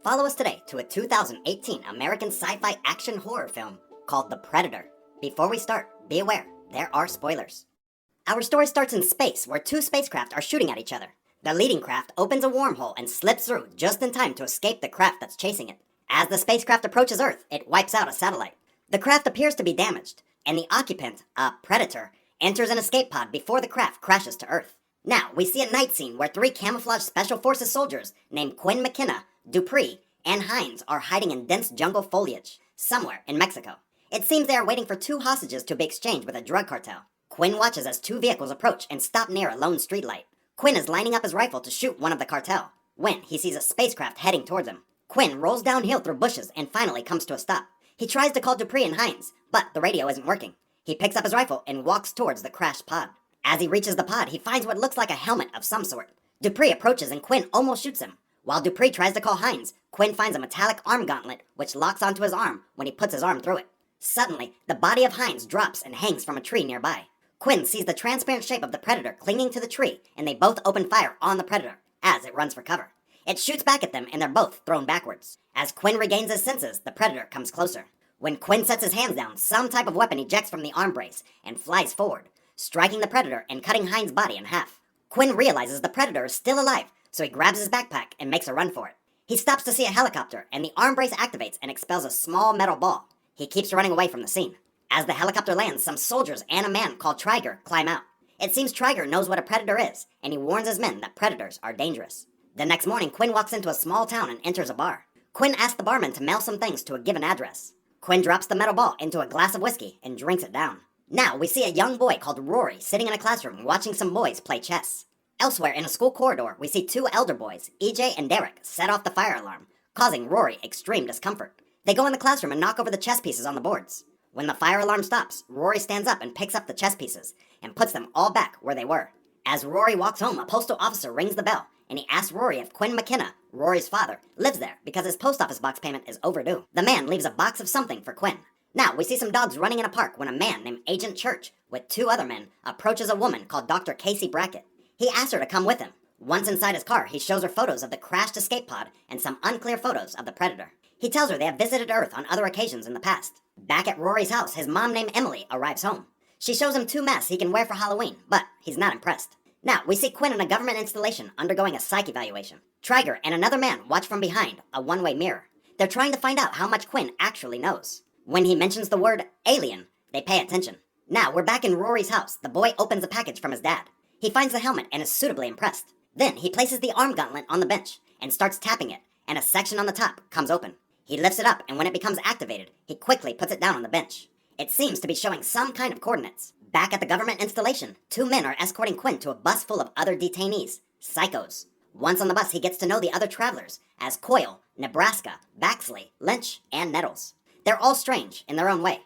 Follow us today to a 2018 American sci-fi action horror film called The Predator. Before we start, be aware, there are spoilers. Our story starts in space, where two spacecraft are shooting at each other. The leading craft opens a wormhole and slips through just in time to escape the craft that's chasing it. As the spacecraft approaches Earth, it wipes out a satellite. The craft appears to be damaged, and the occupant, a predator, enters an escape pod before the craft crashes to Earth. Now, we see a night scene where three camouflaged Special Forces soldiers named Quinn McKenna, Dupree, and Hines are hiding in dense jungle foliage, somewhere in Mexico. It seems they are waiting for two hostages to be exchanged with a drug cartel. Quinn watches as two vehicles approach and stop near a lone streetlight. Quinn is lining up his rifle to shoot one of the cartel, when he sees a spacecraft heading towards him. Quinn rolls downhill through bushes and finally comes to a stop. He tries to call Dupree and Hines, but the radio isn't working. He picks up his rifle and walks towards the crashed pod. As he reaches the pod, he finds what looks like a helmet of some sort. Dupree approaches and Quinn almost shoots him. While Dupree tries to call Hines, Quinn finds a metallic arm gauntlet which locks onto his arm when he puts his arm through it. Suddenly, the body of Hines drops and hangs from a tree nearby. Quinn sees the transparent shape of the predator clinging to the tree, and they both open fire on the predator as it runs for cover. It shoots back at them and they're both thrown backwards. As Quinn regains his senses, the predator comes closer. When Quinn sets his hands down, some type of weapon ejects from the arm brace and flies forward, striking the predator and cutting Hines' body in half. Quinn realizes the predator is still alive, so he grabs his backpack and makes a run for it. He stops to see a helicopter, and the arm brace activates and expels a small metal ball. He keeps running away from the scene. As the helicopter lands, some soldiers and a man called Trigger climb out. It seems Trigger knows what a predator is, and he warns his men that predators are dangerous. The next morning, Quinn walks into a small town and enters a bar. Quinn asks the barman to mail some things to a given address. Quinn drops the metal ball into a glass of whiskey and drinks it down. Now, we see a young boy called Rory sitting in a classroom watching some boys play chess. Elsewhere in a school corridor, we see two elder boys, EJ and Derek, set off the fire alarm, causing Rory extreme discomfort. They go in the classroom and knock over the chess pieces on the boards. When the fire alarm stops, Rory stands up and picks up the chess pieces and puts them all back where they were. As Rory walks home, a postal officer rings the bell, and he asks Rory if Quinn McKenna, Rory's father, lives there because his post office box payment is overdue. The man leaves a box of something for Quinn. Now, we see some dogs running in a park when a man named Agent Church, with two other men, approaches a woman called Dr. Casey Brackett. He asks her to come with him. Once inside his car, he shows her photos of the crashed escape pod and some unclear photos of the predator. He tells her they have visited Earth on other occasions in the past. Back at Rory's house, his mom named Emily arrives home. She shows him two masks he can wear for Halloween, but he's not impressed. Now, we see Quinn in a government installation undergoing a psych evaluation. Trigger and another man watch from behind a one-way mirror. They're trying to find out how much Quinn actually knows. When he mentions the word alien, they pay attention. Now, we're back in Rory's house. The boy opens a package from his dad. He finds the helmet and is suitably impressed. Then, he places the arm gauntlet on the bench and starts tapping it, and a section on the top comes open. He lifts it up, and when it becomes activated, he quickly puts it down on the bench. It seems to be showing some kind of coordinates. Back at the government installation, two men are escorting Quinn to a bus full of other detainees, psychos. Once on the bus, he gets to know the other travelers as Coyle, Nebraska, Baxley, Lynch, and Nettles. They're all strange in their own way.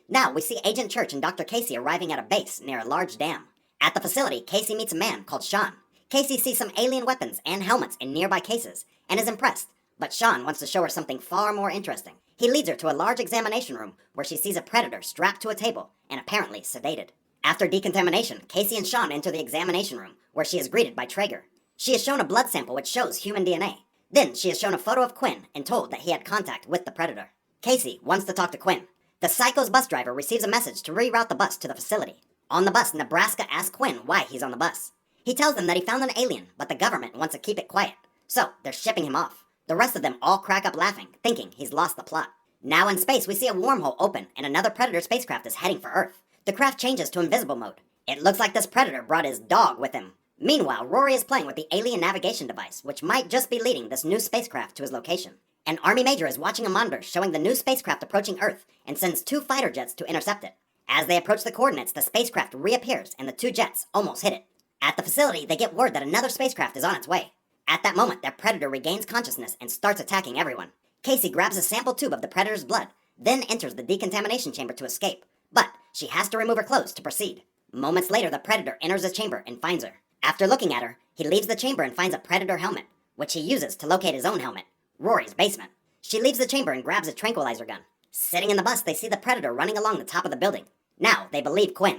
Now, we see Agent Church and Dr. Casey arriving at a base near a large dam. At the facility, Casey meets a man called Sean. Casey sees some alien weapons and helmets in nearby cases and is impressed, but Sean wants to show her something far more interesting. He leads her to a large examination room where she sees a predator strapped to a table and apparently sedated. After decontamination, Casey and Sean enter the examination room where she is greeted by Traeger. She is shown a blood sample which shows human DNA. Then she is shown a photo of Quinn and told that he had contact with the predator. Casey wants to talk to Quinn. The Psycho's bus driver receives a message to reroute the bus to the facility. On the bus, Nebraska asks Quinn why he's on the bus. He tells them that he found an alien, but the government wants to keep it quiet, so they're shipping him off. The rest of them all crack up laughing, thinking he's lost the plot. Now in space, we see a wormhole open, and another Predator spacecraft is heading for Earth. The craft changes to invisible mode. It looks like this Predator brought his dog with him. Meanwhile, Rory is playing with the alien navigation device, which might just be leading this new spacecraft to his location. An Army major is watching a monitor showing the new spacecraft approaching Earth and sends two fighter jets to intercept it. As they approach the coordinates, the spacecraft reappears and the two jets almost hit it. At the facility, they get word that another spacecraft is on its way. At that moment, their predator regains consciousness and starts attacking everyone. Casey grabs a sample tube of the predator's blood, then enters the decontamination chamber to escape. But she has to remove her clothes to proceed. Moments later, the predator enters the chamber and finds her. After looking at her, he leaves the chamber and finds a predator helmet, which he uses to locate his own helmet, Rory's basement. She leaves the chamber and grabs a tranquilizer gun. Sitting in the bus, they see the predator running along the top of the building. Now, they believe Quinn.